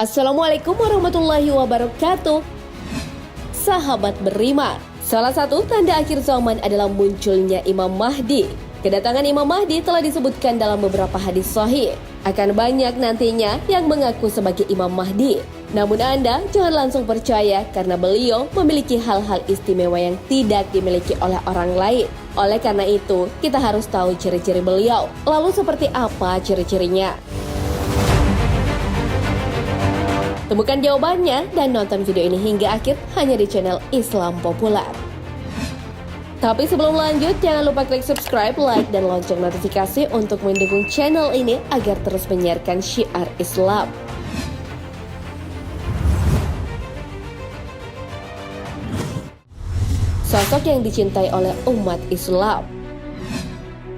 Assalamualaikum warahmatullahi wabarakatuh. Sahabat beriman, salah satu tanda akhir zaman adalah munculnya Imam Mahdi. Kedatangan Imam Mahdi telah disebutkan dalam beberapa hadis sahih. Akan banyak nantinya yang mengaku sebagai Imam Mahdi. Namun Anda jangan langsung percaya karena beliau memiliki hal-hal istimewa yang tidak dimiliki oleh orang lain. Oleh karena itu, kita harus tahu ciri-ciri beliau. Lalu seperti apa ciri-cirinya? Temukan jawabannya dan nonton video ini hingga akhir hanya di channel Islam Populer. Tapi sebelum lanjut, jangan lupa klik subscribe, like, dan lonceng notifikasi untuk mendukung channel ini agar terus menyiarkan syiar Islam. Sosok yang dicintai oleh umat Islam.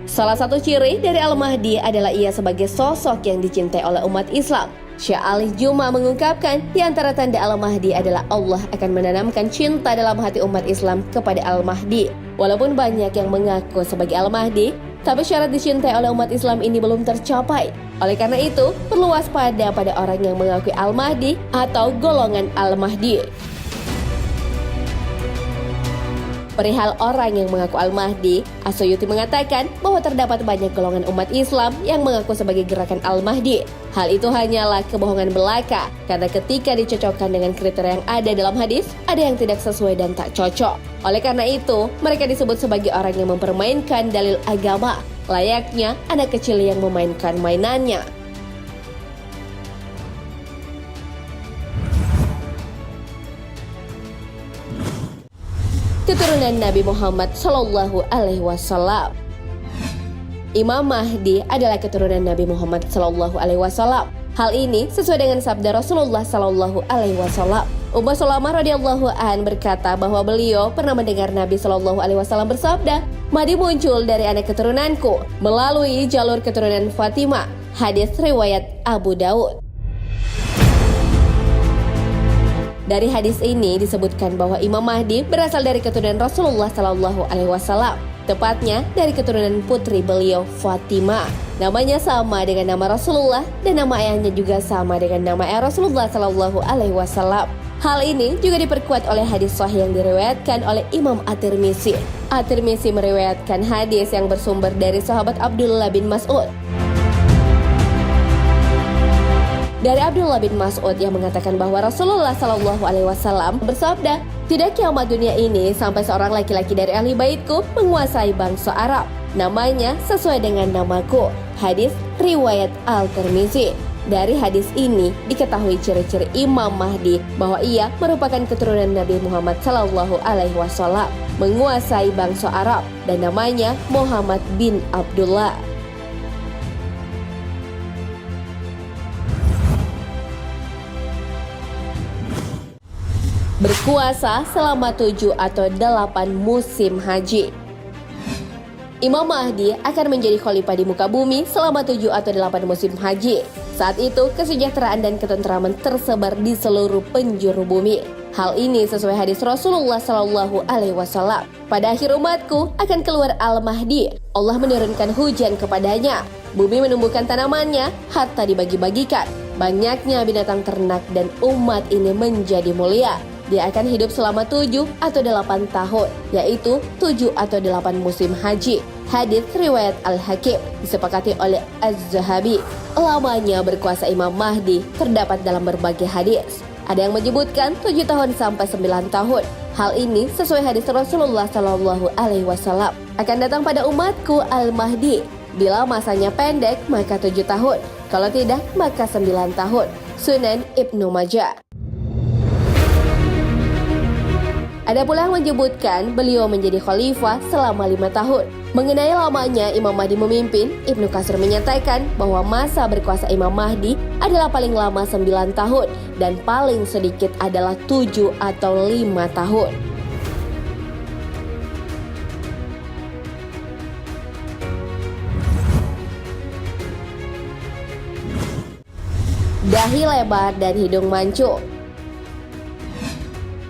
Salah satu ciri dari Al-Mahdi adalah ia sebagai sosok yang dicintai oleh umat Islam. Syekh Ali Juma mengungkapkan di antara tanda Al-Mahdi adalah Allah akan menanamkan cinta dalam hati umat Islam kepada Al-Mahdi. Walaupun banyak yang mengaku sebagai Al-Mahdi, tapi syarat dicintai oleh umat Islam ini belum tercapai. Oleh karena itu, perlu waspada pada orang yang mengakui Al-Mahdi atau golongan Al-Mahdi. Perihal orang yang mengaku Al-Mahdi, As-Suyuti mengatakan bahwa terdapat banyak golongan umat Islam yang mengaku sebagai gerakan Al-Mahdi. Hal itu hanyalah kebohongan belaka, karena ketika dicocokkan dengan kriteria yang ada dalam hadis, ada yang tidak sesuai dan tak cocok. Oleh karena itu, mereka disebut sebagai orang yang mempermainkan dalil agama, layaknya anak kecil yang memainkan mainannya. Keturunan Nabi Muhammad Sallallahu Alaihi Wasallam. Imam Mahdi adalah keturunan Nabi Muhammad Sallallahu Alaihi Wasallam. Hal ini sesuai dengan sabda Rasulullah Sallallahu Alaihi Wasallam. Ummu Salamah radhiyallahu an berkata bahwa beliau pernah mendengar Nabi Sallallahu Alaihi Wasallam bersabda, "Mahdi muncul dari anak keturunanku melalui jalur keturunan Fatimah." Hadis riwayat Abu Daud. Dari hadis ini disebutkan bahwa Imam Mahdi berasal dari keturunan Rasulullah Sallallahu Alaihi Wasallam, tepatnya dari keturunan putri beliau Fatimah. Namanya sama dengan nama Rasulullah dan nama ayahnya juga sama dengan nama ayah Rasulullah Sallallahu Alaihi Wasallam. Hal ini juga diperkuat oleh hadis sahih yang diriwayatkan oleh Imam At-Tirmizi. At-Tirmizi meriwayatkan hadis yang bersumber dari sahabat Abdullah bin Mas'ud. Dari Abdullah bin Mas'ud yang mengatakan bahwa Rasulullah Sallallahu Alaihi Wasallam bersabda, "Tidak kiamat dunia ini sampai seorang laki-laki dari ahli baitku menguasai bangsa Arab. Namanya sesuai dengan namaku." Hadis riwayat Al-Tirmizi. Dari hadis ini diketahui ciri-ciri Imam Mahdi bahwa ia merupakan keturunan Nabi Muhammad Sallallahu Alaihi Wasallam, menguasai bangsa Arab, dan namanya Muhammad bin Abdullah. Berkuasa selama 7 atau 8 musim haji. Imam Mahdi akan menjadi khalifah di muka bumi selama 7 atau 8 musim haji. Saat itu, kesejahteraan dan ketentraman tersebar di seluruh penjuru bumi. Hal ini sesuai hadis Rasulullah Sallallahu Alaihi Wasallam. Pada akhir umatku akan keluar Al-Mahdi. Allah menurunkan hujan kepadanya. Bumi menumbuhkan tanamannya, harta dibagi-bagikan. Banyaknya binatang ternak dan umat ini menjadi mulia. Dia akan hidup selama 7 atau 8 tahun, yaitu 7 atau 8 musim haji. Hadis riwayat Al-Hakim disepakati oleh Az-Zahabi. Lamanya berkuasa Imam Mahdi terdapat dalam berbagai hadis. Ada yang menyebutkan 7 tahun sampai 9 tahun. Hal ini sesuai hadis Rasulullah Sallallahu Alaihi Wasallam. Akan datang pada umatku Al-Mahdi. Bila masanya pendek maka 7 tahun, kalau tidak maka 9 tahun. Sunan Ibnu Majah. Ada pula yang menyebutkan beliau menjadi khalifah selama 5 tahun. Mengenai lamanya Imam Mahdi memimpin, Ibnu Katsir menyatakan bahwa masa berkuasa Imam Mahdi adalah paling lama 9 tahun dan paling sedikit adalah 7 atau 5 tahun. Dahi lebar dan hidung mancung.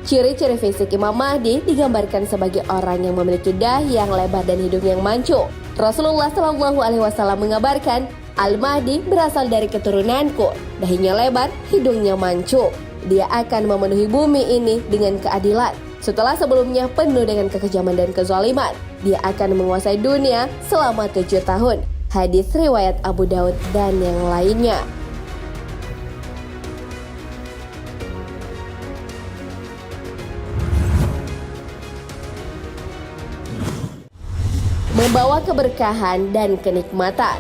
Ciri-ciri fisik Imam Mahdi digambarkan sebagai orang yang memiliki dahi yang lebar dan hidung yang mancung. Rasulullah Shallallahu Alaihi Wasallam mengabarkan, Al-Mahdi berasal dari keturunanku, dahinya lebar, hidungnya mancung. Dia akan memenuhi bumi ini dengan keadilan. Setelah sebelumnya penuh dengan kekejaman dan kezaliman, dia akan menguasai dunia selama 7 tahun. Hadis riwayat Abu Daud dan yang lainnya. Membawa keberkahan dan kenikmatan.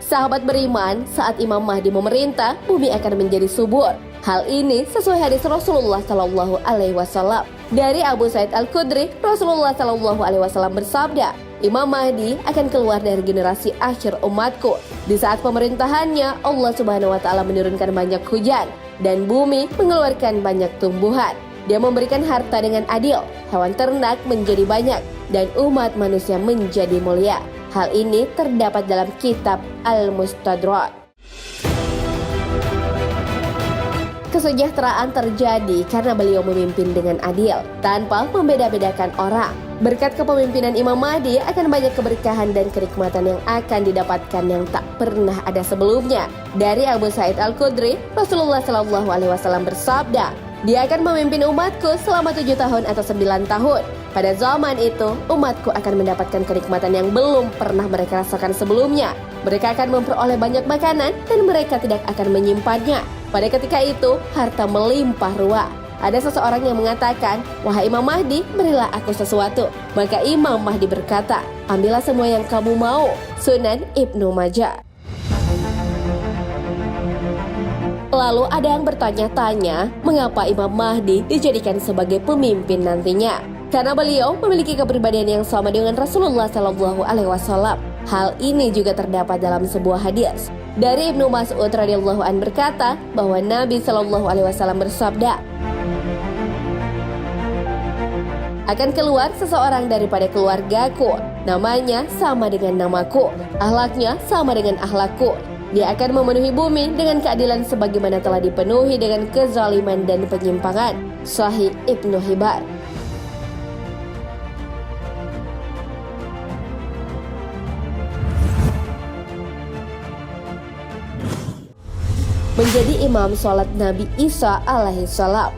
Sahabat beriman, saat Imam Mahdi memerintah, bumi akan menjadi subur. Hal ini sesuai hadis Rasulullah Shallallahu Alaihi Wasallam. Dari Abu Sa'id Al-Khudri, Rasulullah Shallallahu Alaihi Wasallam bersabda, Imam Mahdi akan keluar dari generasi akhir umatku. Di saat pemerintahannya, Allah Subhanahu Wa Taala menurunkan banyak hujan dan bumi mengeluarkan banyak tumbuhan. Dia memberikan harta dengan adil, hewan ternak menjadi banyak, dan umat manusia menjadi mulia. Hal ini terdapat dalam kitab Al-Mustadrak. Kesejahteraan terjadi karena beliau memimpin dengan adil, tanpa membeda-bedakan orang. Berkat kepemimpinan Imam Mahdi akan banyak keberkahan dan kenikmatan yang akan didapatkan yang tak pernah ada sebelumnya. Dari Abu Sa'id Al-Khudri, Rasulullah SAW bersabda, dia akan memimpin umatku selama 7 tahun atau 9 tahun. Pada zaman itu, umatku akan mendapatkan kenikmatan yang belum pernah mereka rasakan sebelumnya. Mereka akan memperoleh banyak makanan dan mereka tidak akan menyimpannya. Pada ketika itu, harta melimpah ruah. Ada seseorang yang mengatakan, wahai Imam Mahdi, berilah aku sesuatu. Maka Imam Mahdi berkata, ambillah semua yang kamu mau. Sunan Ibnu Majah. Lalu ada yang bertanya-tanya, mengapa Imam Mahdi dijadikan sebagai pemimpin nantinya? Karena beliau memiliki kepribadian yang sama dengan Rasulullah Shallallahu Alaihi Wasallam. Hal ini juga terdapat dalam sebuah hadis dari Ibnu Mas'ud radhiyallahu an berkata bahwa Nabi Shallallahu Alaihi Wasallam bersabda, akan keluar seseorang daripada keluargaku, namanya sama dengan namaku, akhlaknya sama dengan akhlakku. Dia akan memenuhi bumi dengan keadilan sebagaimana telah dipenuhi dengan kezaliman dan penyimpangan. Sahih Ibnu Hibban. Menjadi imam sholat Nabi Isa alaihissalam.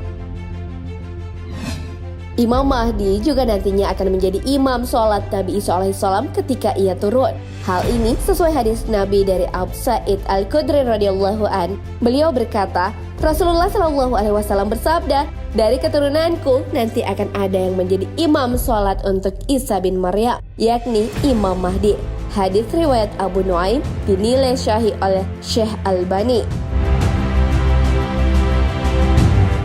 Imam Mahdi juga nantinya akan menjadi imam sholat Nabi Isa alaihissalam ketika ia turun. Hal ini sesuai hadis Nabi dari Abu Sa'id Al-Khudri radhiyallahu an. Beliau berkata, Rasulullah Shallallahu Alaihi Wasallam bersabda, dari keturunanku nanti akan ada yang menjadi imam sholat untuk Isa bin Maryam, yakni Imam Mahdi. Hadis riwayat Abu Nuaim dinilai syahih oleh Syekh Albani.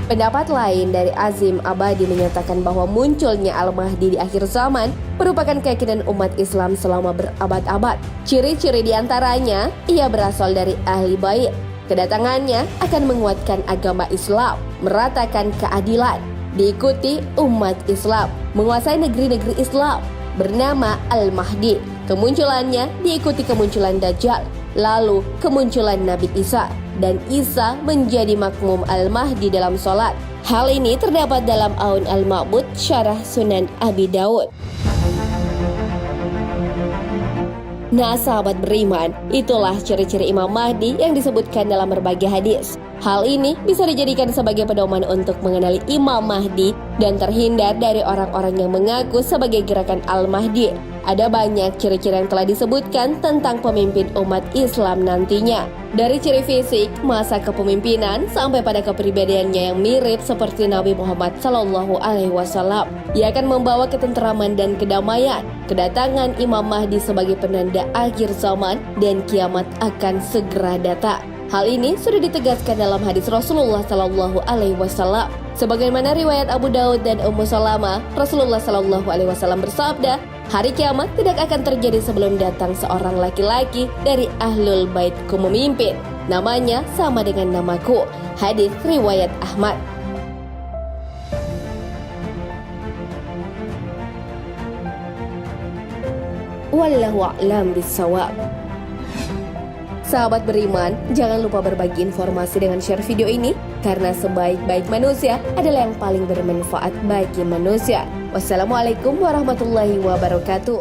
Pendapat lain dari Azim Abadi menyatakan bahwa munculnya Al-Mahdi di akhir zaman merupakan keyakinan umat Islam selama berabad-abad. Ciri-ciri diantaranya, ia berasal dari ahli bait. Kedatangannya akan menguatkan agama Islam, meratakan keadilan, diikuti umat Islam, menguasai negeri-negeri Islam, bernama Al-Mahdi. Kemunculannya diikuti kemunculan Dajjal, lalu kemunculan Nabi Isa, dan Isa menjadi makmum Al-Mahdi dalam sholat. Hal ini terdapat dalam Aun Al-Ma'bud Syarah Sunan Abi Daud. Nah sahabat beriman, itulah ciri-ciri Imam Mahdi yang disebutkan dalam berbagai hadis. Hal ini bisa dijadikan sebagai pedoman untuk mengenali Imam Mahdi dan terhindar dari orang-orang yang mengaku sebagai gerakan Al-Mahdi. Ada banyak ciri-ciri yang telah disebutkan tentang pemimpin umat Islam nantinya. Dari ciri fisik, masa kepemimpinan, sampai pada kepribadiannya yang mirip seperti Nabi Muhammad Sallallahu Alaihi Wasallam. Ia akan membawa ketenteraman dan kedamaian. Kedatangan Imam Mahdi sebagai penanda akhir zaman dan kiamat akan segera datang. Hal ini sudah ditegaskan dalam hadis Rasulullah Sallallahu Alaihi Wasallam. Sebagaimana riwayat Abu Daud dan Ummu Salamah, Rasulullah Sallallahu Alaihi Wasallam bersabda, hari kiamat tidak akan terjadi sebelum datang seorang laki-laki dari Ahlul Baitku memimpin. Namanya sama dengan namaku. Hadis riwayat Ahmad. Wallahu a'lam bishawab. Sahabat beriman, jangan lupa berbagi informasi dengan share video ini, karena sebaik-baik manusia adalah yang paling bermanfaat bagi manusia. Wassalamualaikum warahmatullahi wabarakatuh.